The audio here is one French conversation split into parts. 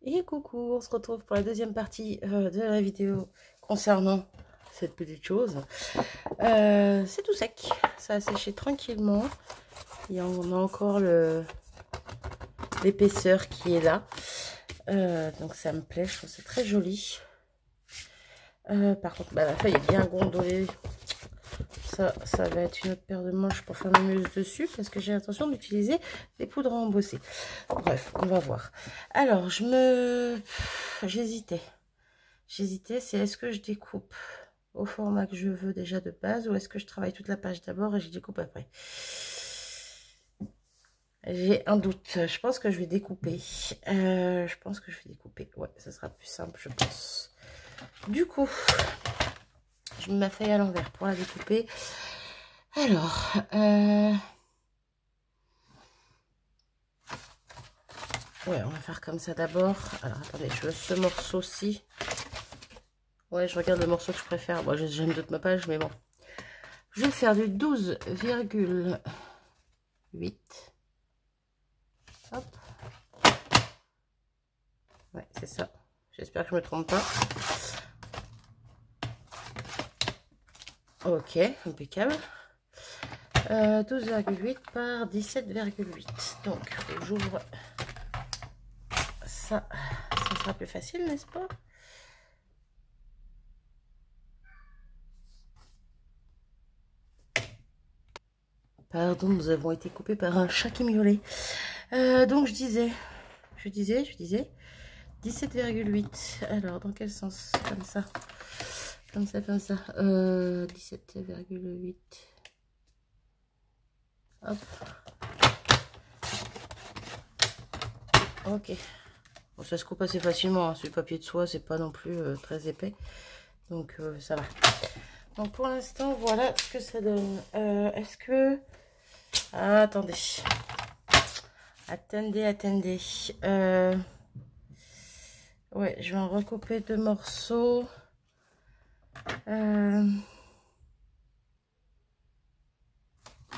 Et coucou, on se retrouve pour la deuxième partie de la vidéo concernant cette petite chose. C'est tout sec, ça a séché tranquillement. Il y en a encore l'épaisseur qui est là. Donc ça me plaît, je trouve c'est très joli. Par contre, la feuille est bien gondolée. Ça va être une autre paire de manches pour faire ma muse dessus parce que j'ai l'intention d'utiliser des poudres à embosser. Bref, on va voir. Alors, j'hésitais, c'est est-ce que je découpe au format que je veux déjà de base ou est-ce que je travaille toute la page d'abord et je découpe après. J'ai un doute, je pense que je vais découper. Ouais, ça sera plus simple, je pense. Du coup, je mets ma feuille à l'envers pour la découper. Alors, ouais, on va faire comme ça d'abord. Alors, attendez, je veux ce morceau-ci. Ouais, je regarde le morceau que je préfère. Bon, j'aime d'autres ma page, mais bon. Je vais faire du 12,8. Hop. Ouais, c'est ça. J'espère que je me trompe pas. Ok, impeccable. 12,8 par 17,8. Donc, faut que j'ouvre ça. Ça sera plus facile, n'est-ce pas? Pardon, nous avons été coupés par un chat qui miaulait. Donc, je disais 17,8. Alors, dans quel sens? Comme ça. 17,8. Hop. Ok. Bon, ça se coupe assez facilement. Hein. Ce papier de soie, c'est pas non plus très épais. Donc, ça va. Donc, pour l'instant, voilà ce que ça donne. Est-ce que... Ah, attendez. Attendez. Ouais, je vais en recouper 2 morceaux.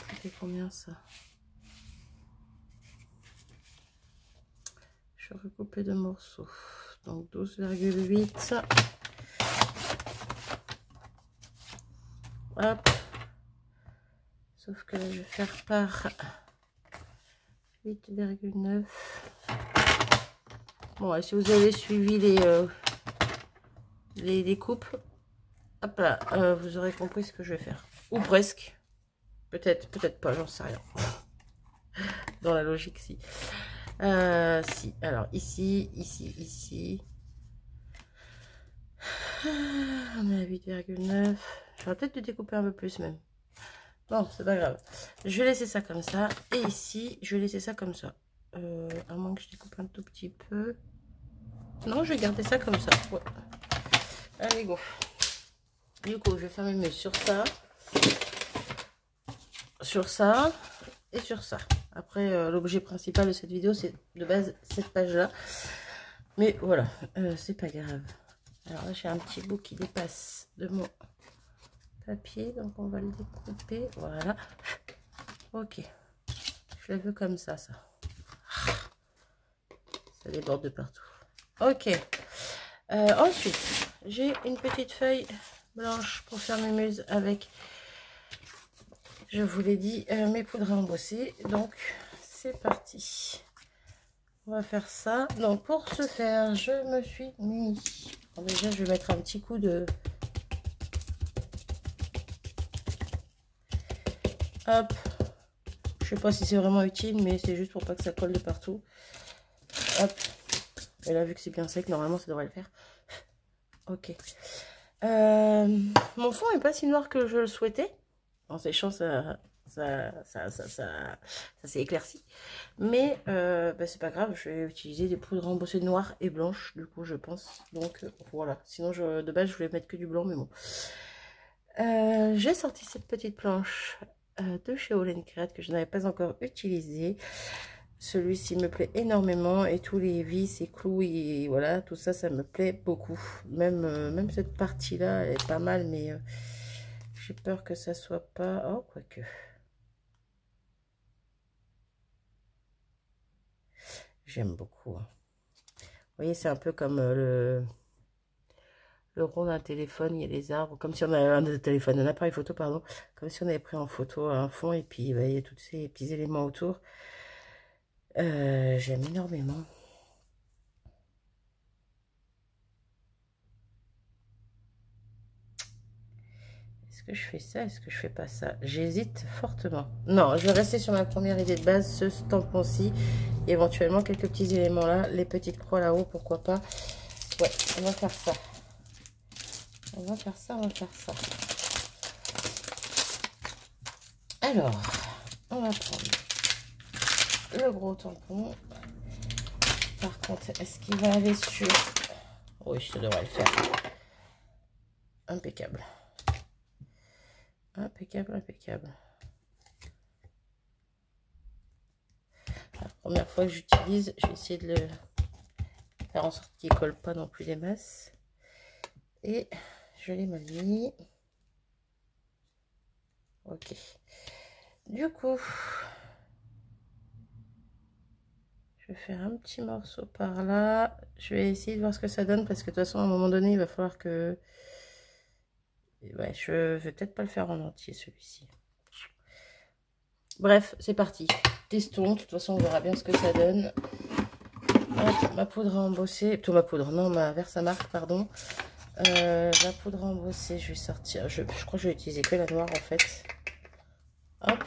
C'était combien ça? Je vais recouper 2 morceaux. Donc 12,8. Hop. Sauf que là, je vais faire par 8,9. Bon, et si vous avez suivi les découpes, hop là, vous aurez compris ce que je vais faire. Ou presque. Peut-être pas, j'en sais rien. Dans la logique, si. Si, alors ici. On est à 8,9. J'aurais peut-être dû découper un peu plus même. Bon, c'est pas grave. Je vais laisser ça comme ça. Et ici, je vais laisser ça comme ça. À moins que je découpe un tout petit peu. Non, je vais garder ça comme ça. Ouais. Allez, go. Du coup, je vais faire mes mesures sur ça et sur ça. Après, l'objet principal de cette vidéo, c'est de base cette page-là. Mais voilà, c'est pas grave. Alors là, j'ai un petit bout qui dépasse de mon papier, donc on va le découper. Voilà. Ok. Je le veux comme ça. Ça déborde de partout. Ok. Ensuite, j'ai une petite feuille blanche pour faire mes muses avec, je vous l'ai dit, mes poudres à embosser. Donc, c'est parti. On va faire ça. Donc, pour ce faire, je me suis munie. Déjà, je vais mettre un petit coup de... Hop. Je sais pas si c'est vraiment utile, mais c'est juste pour pas que ça colle de partout. Hop. Et là, vu que c'est bien sec, normalement, ça devrait le faire. Ok. Mon fond est pas si noir que je le souhaitais. En séchant, ça s'est éclairci. Mais c'est pas grave, je vais utiliser des poudres embossées noires et blanches, du coup, je pense. Donc, voilà. Sinon, de base, je voulais mettre que du blanc, mais bon. J'ai sorti cette petite planche de chez All & Create que je n'avais pas encore utilisée. Celui-ci me plaît énormément et tous les vis et clous et voilà, tout ça, ça me plaît beaucoup. Même cette partie-là, elle est pas mal, mais j'ai peur que ça soit pas... Oh, quoique. J'aime beaucoup. Hein. voyez, c'est un peu comme le rond d'un téléphone, il y a les arbres, comme si on avait un téléphone, un appareil photo, pardon, comme si on avait pris en photo un fond et puis il y a tous ces petits éléments autour. J'aime énormément. Est-ce que je fais ça? Est-ce que je fais pas ça? J'hésite fortement. Non, je vais rester sur ma première idée de base, ce tampon-ci. Éventuellement, quelques petits éléments là. Les petites croix là-haut, pourquoi pas. Ouais, on va faire ça. On va faire ça, on va faire ça. Alors, on va prendre le gros tampon. Par contre, est-ce qu'il va aller sur... Oui, ça devrait le faire. Impeccable. Impeccable, impeccable. La première fois que j'utilise, je vais essayer de le faire en sorte qu'il ne colle pas non plus les masses. Et je l'ai mal mis. Ok. Du coup, je vais faire un petit morceau par là. Je vais essayer de voir ce que ça donne parce que de toute façon, à un moment donné, il va falloir que... Ouais, je vais peut-être pas le faire en entier, celui-ci. Bref, c'est parti. Testons. De toute façon, on verra bien ce que ça donne. Hop, ma poudre à embosser. Plutôt ma poudre, non, ma Versamark, pardon. La poudre à embosser, je vais sortir. Je crois que je vais utiliser que la noire, en fait. Hop.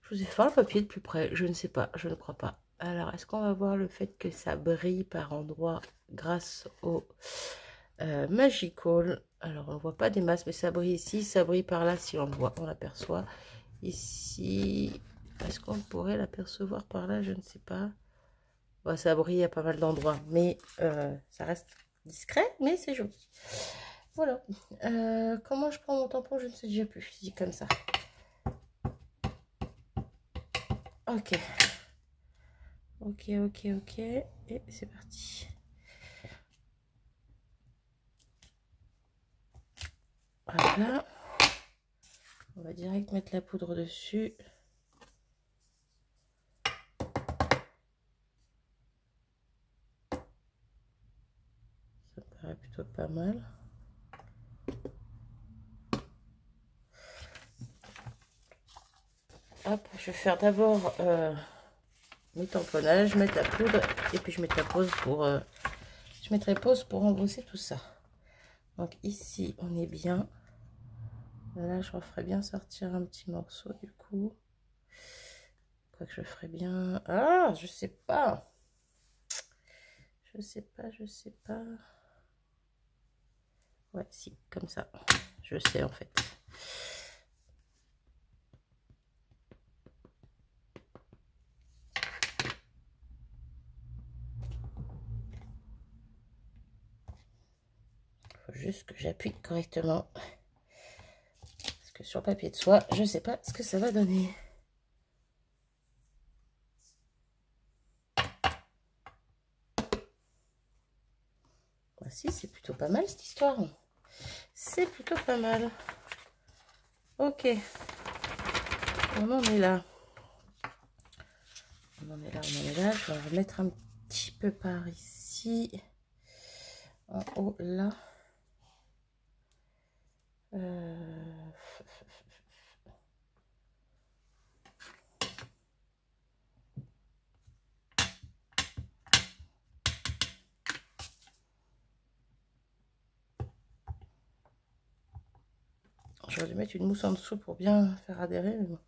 Je vous ai fait le papier de plus près. Je ne sais pas, je ne crois pas. Alors, est-ce qu'on va voir le fait que ça brille par endroits grâce au Magical? Alors, on ne voit pas des masses, mais ça brille ici, ça brille par là, si on le voit, on l'aperçoit. Ici, est-ce qu'on pourrait l'apercevoir par là? Je ne sais pas. Bon, ça brille à pas mal d'endroits, mais ça reste discret, mais c'est joli. Voilà. Comment je prends mon tampon? Je ne sais déjà plus. Je dis comme ça. Ok. Ok, ok, ok. Et c'est parti. Voilà. On va direct mettre la poudre dessus. Ça me paraît plutôt pas mal. Hop, je vais faire d'abord mes tamponnages, mettre la poudre et puis je mettrai pause pour embosser tout ça. Donc ici on est bien. Là je referai bien sortir un petit morceau du coup. Quoi que je ferai bien. Ah, je sais pas. Je sais pas, je sais pas. Ouais, si, comme ça. Je sais en fait. Faut juste que j'appuie correctement. Parce que sur le papier de soie, je sais pas ce que ça va donner. Voici, c'est plutôt pas mal cette histoire. C'est plutôt pas mal. Ok. On en est là. On en est là, on en est là. Je vais en remettre un petit peu par ici. En haut, là. J'aurais dû mettre une mousse en dessous pour bien faire adhérer, mais bon.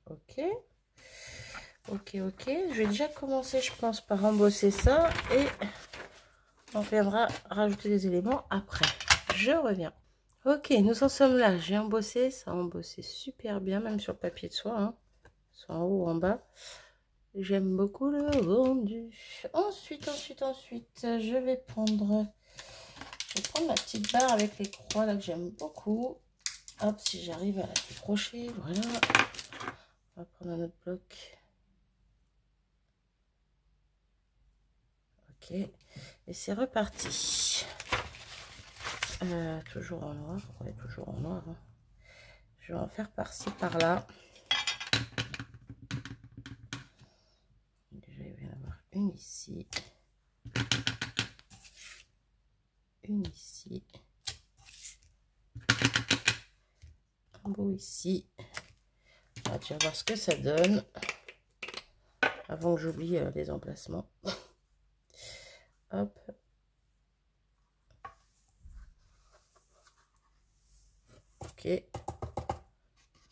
Ok. Ok, ok. Je vais déjà commencer, je pense, par embosser ça. Et on viendra rajouter des éléments après. Je reviens. Ok, nous en sommes là. J'ai embossé. Ça a embossé super bien, même sur le papier de soie. Hein. Soit en haut ou en bas. J'aime beaucoup le rendu. Ensuite, je vais prendre ma petite barre avec les croix là que j'aime beaucoup. Hop, si j'arrive à la décrocher, voilà. On va prendre un autre bloc. Ok. Et c'est reparti. Toujours en noir. Ouais, toujours en noir. Hein. Je vais en faire par-ci, par-là. Déjà, il va y en avoir une ici. Une ici. Un beau ici. On va déjà voir ce que ça donne. Avant que j'oublie les emplacements. Hop. Ok.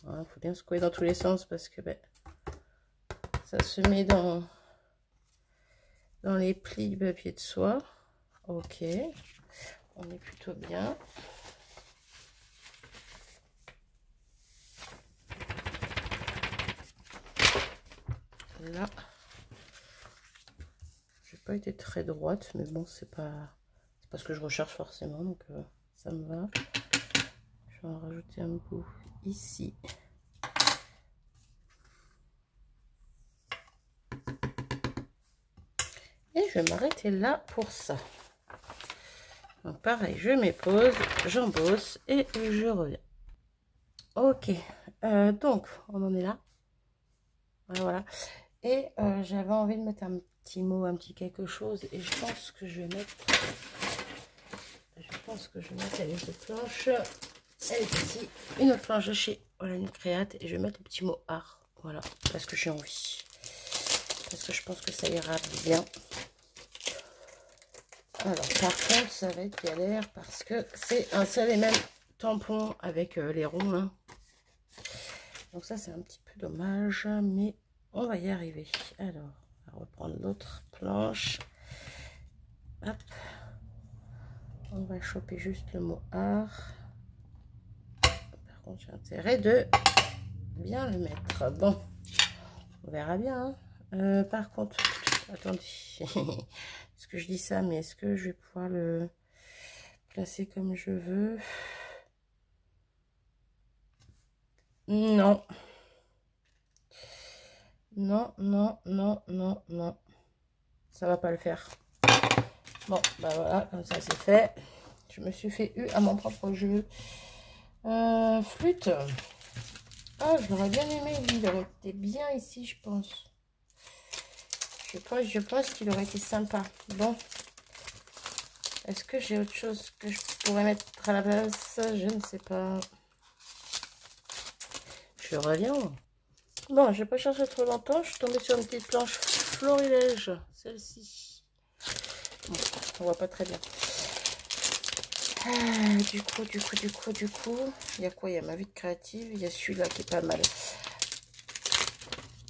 Voilà, faut bien secouer dans tous les sens parce que ben, ça se met dans les plis du papier de soie. Ok. On est plutôt bien. Là. J'ai pas été très droite, mais bon, c'est pas ce que je recherche forcément, donc ça me va. Je vais en rajouter un bout ici. Et je vais m'arrêter là pour ça. Donc pareil, je mets pause, j'embosse et je reviens. Ok, donc on en est là. Voilà. Et j'avais envie de mettre un petit mot, un petit quelque chose. Et je pense que je vais mettre... Elle est cette planche. Elle est ici. Une autre planche de chez Holland Create. Et je vais mettre le petit mot art. Voilà, parce que j'ai envie. Parce que je pense que ça ira bien. Alors, par contre, ça va être galère parce que c'est un seul et même tampon avec les ronds. Hein. Donc ça, c'est un petit peu dommage, mais on va y arriver. Alors, on va reprendre l'autre planche. Hop. On va choper juste le mot art. Par contre, j'ai intérêt de bien le mettre. Bon, on verra bien. Hein. Par contre, attendez. Est-ce que je dis ça, mais est-ce que je vais pouvoir le placer comme je veux? Non. Non, non, non, non, non. Ça va pas le faire. Bon, bah voilà, comme ça c'est fait. Je me suis fait eu à mon propre jeu. Flûte. Ah, je l'aurais bien aimé, lui. Il aurait été bien ici, je pense. Je pense qu'il aurait été sympa. Bon. Est-ce que j'ai autre chose que je pourrais mettre à la place? Je ne sais pas. Je reviens. Bon, je vais pas chercher trop longtemps. Je suis tombée sur une petite planche florilège. Celle-ci. Bon, on voit pas très bien. Du coup, il y a quoi? Il y a ma vie de créative. Il y a celui-là qui est pas mal.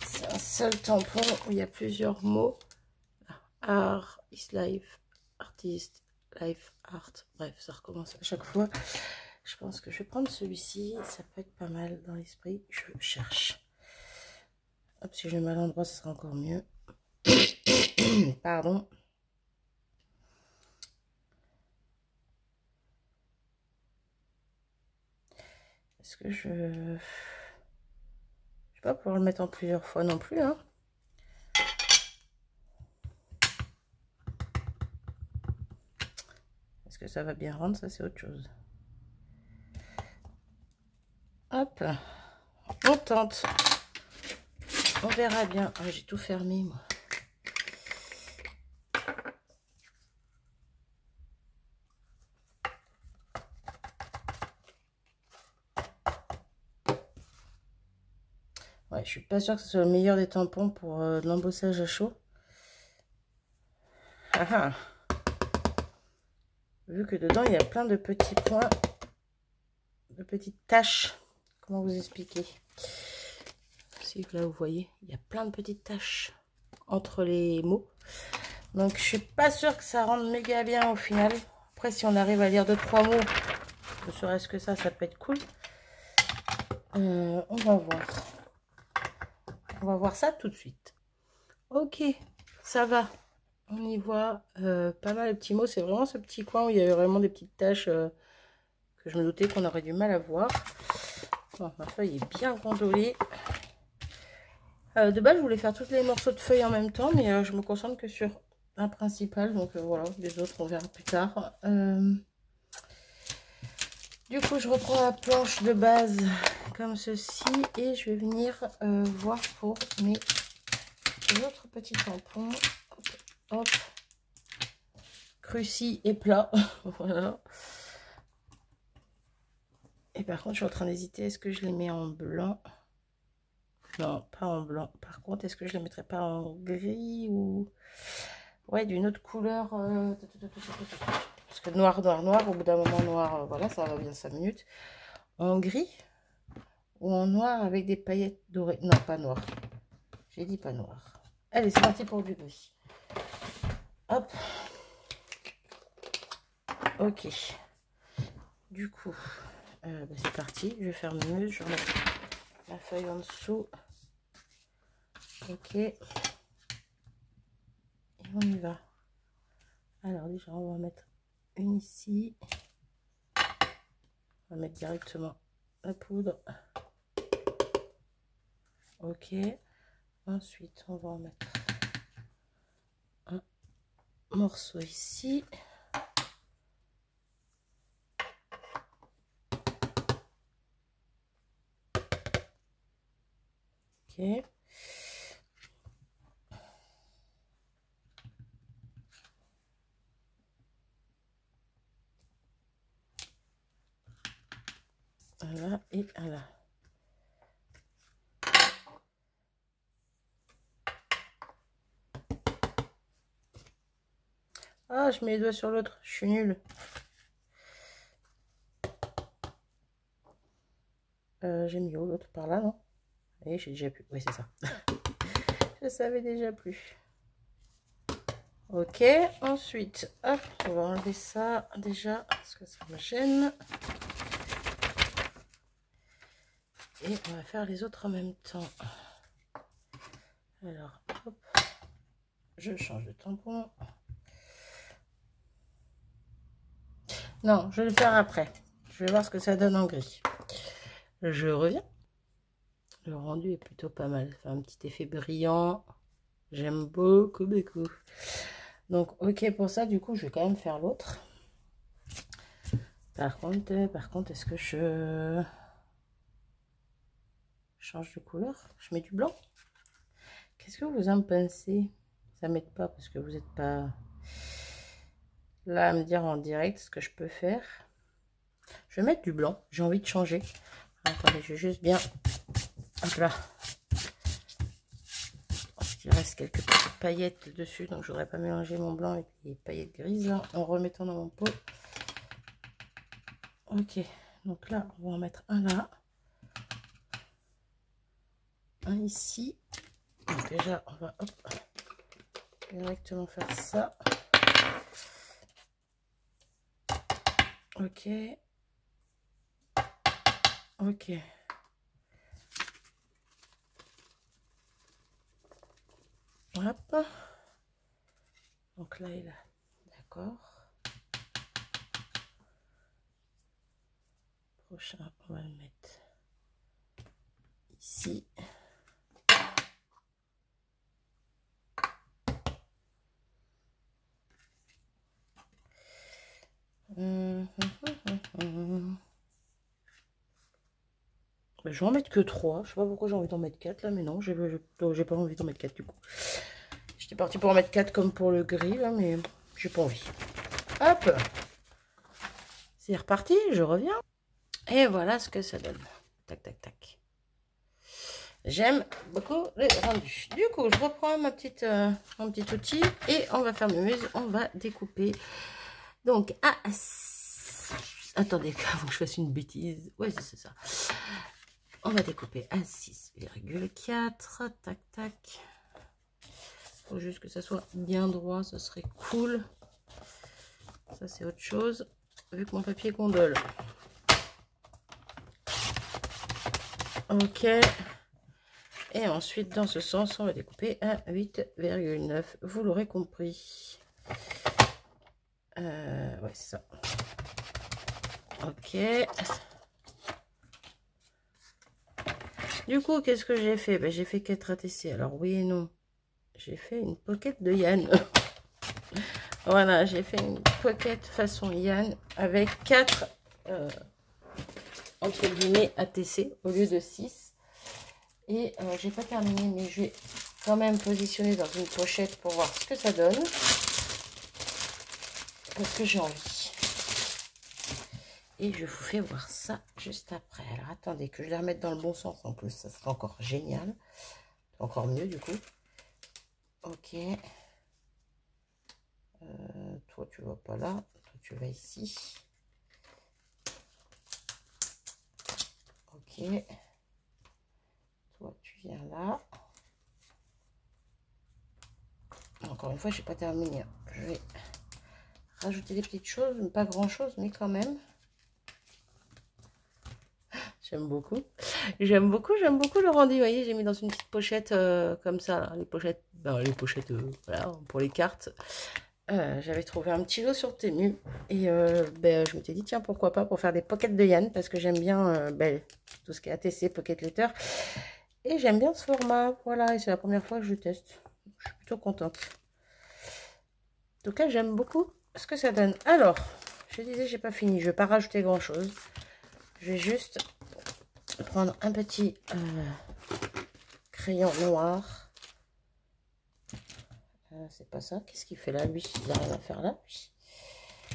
C'est un seul tampon où il y a plusieurs mots. Art is life. Artiste, life, art. Bref, ça recommence à chaque fois. Je pense que je vais prendre celui-ci. Ça peut être pas mal dans l'esprit. Je cherche. Hop, si je le mets à l'endroit, ce sera encore mieux. Pardon. Est-ce que je vais pas pouvoir le mettre en plusieurs fois non plus, hein? Est-ce que ça va bien rendre? Ça, c'est autre chose. Hop, on tente. On verra bien. Ah, j'ai tout fermé, moi. Ouais, je suis pas sûre que ce soit le meilleur des tampons pour de l'embossage à chaud. Ah ah. Vu que dedans, il y a plein de petits points, de petites taches. Comment vous expliquer? Si là, vous voyez, il y a plein de petites taches entre les mots. Donc, je suis pas sûre que ça rende méga bien au final. Après, si on arrive à lire 2-3 mots, ne serait-ce que ça peut être cool. On va voir. On va voir ça tout de suite. Ok, ça va. On y voit pas mal de petits mots. C'est vraiment ce petit coin où il y avait vraiment des petites taches que je me doutais qu'on aurait du mal à voir. Bon, ma feuille est bien gondolée. De base, je voulais faire tous les morceaux de feuilles en même temps, mais je me concentre que sur un principal, donc voilà, les autres on verra plus tard. Du coup, je reprends la planche de base comme ceci et je vais venir voir pour mes autres petits tampons. Hop, hop. Cruci et plat. Voilà. Et par contre, je suis en train d'hésiter. Est-ce que je les mets en blanc? Non, pas en blanc. Par contre, est-ce que je les mettrais pas en gris ou... Ouais, d'une autre couleur. Parce que noir, noir, noir, au bout d'un moment noir, voilà, ça va bien 5 minutes. En gris ou en noir avec des paillettes dorées. Non, pas noir. J'ai dit pas noir. Allez, c'est parti pour du gris. Hop. Ok. Du coup, c'est parti. Je vais faire mieux. Je vais remettre la feuille en dessous. Ok. Et on y va. Alors déjà, on va mettre une ici. On va mettre directement la poudre. Ok. Ensuite, on va en mettre un morceau ici. Ok. Voilà et voilà. Ah, je mets les doigts sur l'autre. Je suis nulle. J'ai mis où l'autre par là, non? Et j'ai déjà plus. Oui, c'est ça. Je savais déjà plus. Ok, ensuite, hop, on va enlever ça déjà parce que ça me gêne. Et on va faire les autres en même temps. Alors, hop, je change de tampon. Non, je vais le faire après. Je vais voir ce que ça donne en gris. Je reviens. Le rendu est plutôt pas mal. Ça fait un petit effet brillant. J'aime beaucoup, beaucoup. Donc, ok pour ça. Du coup, je vais quand même faire l'autre. Par contre, est-ce que je change de couleur? Je mets du blanc. Qu'est-ce que vous en pensez? Ça m'aide pas parce que vous n'êtes pas là à me dire en direct ce que je peux faire. Je vais mettre du blanc. J'ai envie de changer. Attendez, je vais juste bien... Hop là. Parce qu'il reste quelques petites paillettes dessus. Donc, je voudrais pas mélanger mon blanc avec les paillettes grises là, en remettant dans mon pot. Ok. Donc là, on va en mettre un là. Un ici. Donc déjà, on va hop, directement faire ça. Ok. Ok. Hop. Donc là et là. D'accord. Prochain, on va le mettre ici. Je vais en mettre que 3. Je sais pas pourquoi j'ai envie d'en mettre 4 là, mais non, j'ai pas envie d'en mettre 4 du coup. J'étais partie pour en mettre 4 comme pour le gris là, mais j'ai pas envie. Hop, c'est reparti, je reviens. Et voilà ce que ça donne. Tac, tac, tac. J'aime beaucoup le rendu. Du coup, je reprends mon petit outil et on va faire muse. On va découper. Donc, attendez, avant que je fasse une bêtise. Ouais, c'est ça. On va découper à 6,4. Tac, tac. Faut juste que ça soit bien droit, ça serait cool. Ça, c'est autre chose, vu que mon papier gondole. Ok. Et ensuite, dans ce sens, on va découper à 8,9. Vous l'aurez compris. Ouais, c'est ça. Ok. Du coup, qu'est-ce que j'ai fait? Ben, j'ai fait 4 ATC. Alors, oui et non. J'ai fait une pocket de Yann. Voilà, j'ai fait une pocket façon Yann avec 4 entre guillemets ATC au lieu de 6. Et j'ai pas terminé, mais je vais quand même positionner dans une pochette pour voir ce que ça donne. Parce que j'ai envie. Et je vous fais voir ça juste après. Alors attendez que je les remette dans le bon sens en plus. Ça sera encore génial. Encore mieux du coup. Ok. Toi tu vas pas là. Toi tu vas ici. Ok. Toi tu viens là. Encore une fois, j'ai pas terminé. Je vais rajouter des petites choses, pas grand chose, mais quand même. J'aime beaucoup. J'aime beaucoup le rendu. Vous voyez, j'ai mis dans une petite pochette comme ça. Là. Les pochettes, voilà, pour les cartes. J'avais trouvé un petit lot sur Temu. Et je m'étais dit, tiens, pourquoi pas pour faire des pockets de Yann. Parce que j'aime bien tout ce qui est ATC, Pocket Letter. Et j'aime bien ce format. Voilà, et c'est la première fois que je teste. Je suis plutôt contente. En tout cas, j'aime beaucoup ce que ça donne. Alors, je disais, j'ai pas fini. Je vais pas rajouter grand chose. Je vais juste prendre un petit crayon noir. C'est pas ça. Qu'est-ce qu'il fait là, lui? Il n'a rien à faire là.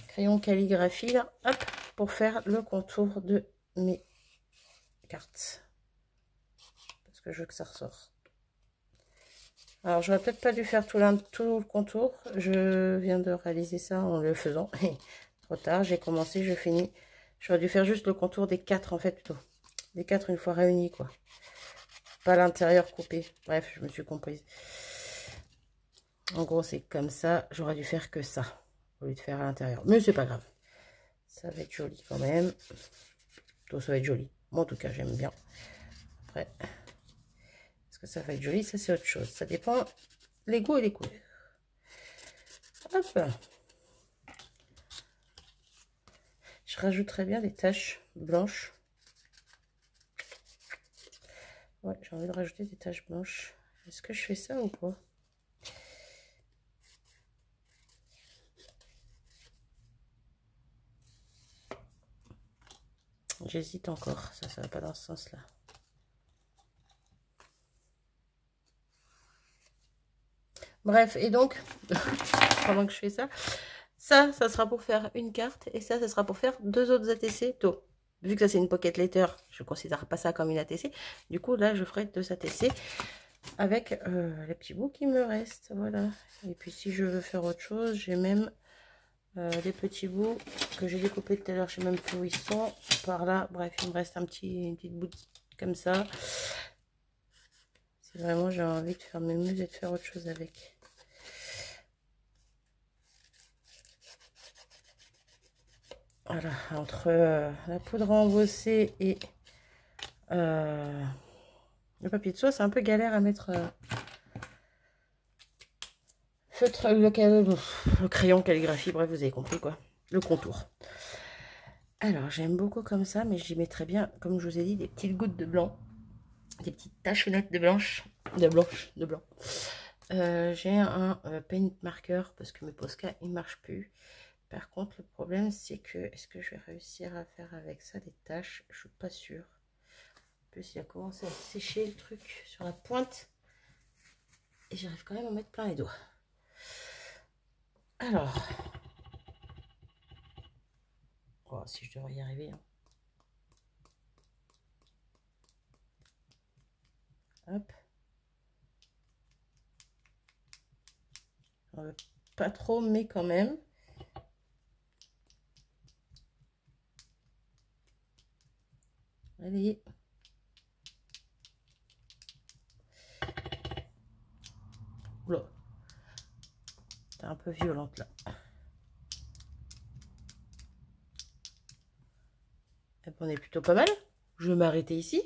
Crayon calligraphie, là. Hop, pour faire le contour de mes cartes. Parce que je veux que ça ressorte. Alors, j'aurais peut-être pas dû faire tout le contour. Je viens de réaliser ça en le faisant. Trop tard, j'ai commencé, je finis. J'aurais dû faire juste le contour des 4 en fait plutôt. Des 4 une fois réunis quoi. Pas l'intérieur coupé. Bref, je me suis comprise. En gros, c'est comme ça. J'aurais dû faire que ça. Au lieu de faire à l'intérieur. Mais c'est pas grave. Ça va être joli quand même. Tout ça va être joli. Moi en tout cas, j'aime bien. Après, est-ce que ça va être joli? Ça c'est autre chose. Ça dépend les goûts et les couleurs. Hop. Je rajouterais bien des taches blanches. Ouais, j'ai envie de rajouter des taches blanches. Est-ce que je fais ça ou pas? J'hésite encore. Ça va pas dans ce sens-là. Bref, et donc, pendant que je fais ça, ça sera pour faire une carte. Et ça sera pour faire 2 autres ATC tôt. Vu que ça, c'est une pocket letter, je ne considère pas ça comme une ATC. Du coup, là, je ferai 2 ATC avec les petits bouts qui me restent. Voilà. Et puis, si je veux faire autre chose, j'ai même des petits bouts que j'ai découpés tout à l'heure. Je sais même plus où ils sont. Par là. Bref, il me reste une petite bout comme ça. Si vraiment j'ai envie de faire mes muses et de faire autre chose avec. Voilà, entre la poudre embossée et le papier de soie, c'est un peu galère à mettre feutre, le crayon calligraphie, bref, vous avez compris quoi, le contour. Alors, j'aime beaucoup comme ça, mais j'y mettrais bien, comme je vous ai dit, des petites gouttes de blanc, des petites tachenettes de blanche, de blanc. J'ai un paint marker parce que mes Posca, ils marchent plus. Par contre, le problème, c'est que, est-ce que je vais réussir à faire avec ça des taches? Je suis pas sûre. En plus, il a commencé à sécher le truc sur la pointe. Et j'arrive quand même à mettre plein les doigts. Alors. Oh, si je devrais y arriver. Hein. Hop. Pas trop, mais quand même. Allez. Oula. T'es un peu violente là. Et on est plutôt pas mal. Je vais m'arrêter ici.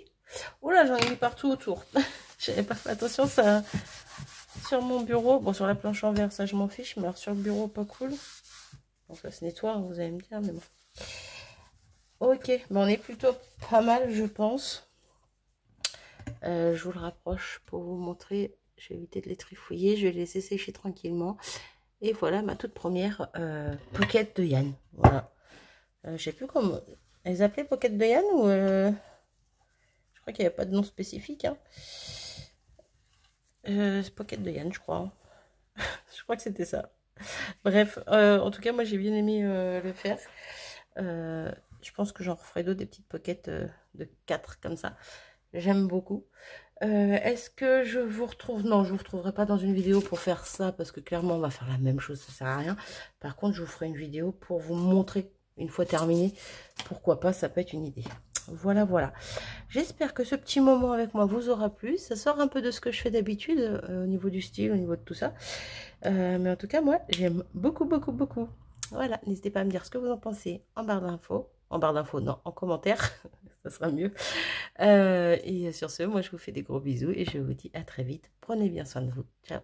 Oula, j'en ai mis partout autour. J'avais pas fait attention, ça. Sur mon bureau, bon, sur la planche en verre, ça je m'en fiche, mais alors sur le bureau, pas cool. Bon, ça se nettoie, vous allez me dire, mais bon. Ok, bon, on est plutôt pas mal, je pense. Je vous le rapproche pour vous montrer. Je vais éviter de les trifouiller. Je vais les laisser sécher tranquillement. Et voilà ma toute première pocket de Yann. Voilà. Je sais plus comment... Elles appelaient pocket de Yann ou... Je crois qu'il n'y avait pas de nom spécifique. Hein. Pocket de Yann, je crois. Hein. Je crois que c'était ça. Bref, en tout cas, moi j'ai bien aimé le faire. Je pense que j'en referai d'autres, des petites pockets de 4 comme ça. J'aime beaucoup. Est-ce que je vous retrouve? Non, je vous retrouverai pas dans une vidéo pour faire ça parce que clairement on va faire la même chose, ça sert à rien. Par contre, je vous ferai une vidéo pour vous montrer une fois terminé. Pourquoi pas, ça peut être une idée. Voilà, voilà. J'espère que ce petit moment avec moi vous aura plu. Ça sort un peu de ce que je fais d'habitude au niveau du style, au niveau de tout ça. Mais en tout cas, moi, j'aime beaucoup, beaucoup, beaucoup. Voilà, n'hésitez pas à me dire ce que vous en pensez en barre d'infos. En barre d'infos, non, en commentaire. Ça sera mieux. Et sur ce, moi, je vous fais des gros bisous et je vous dis à très vite. Prenez bien soin de vous. Ciao.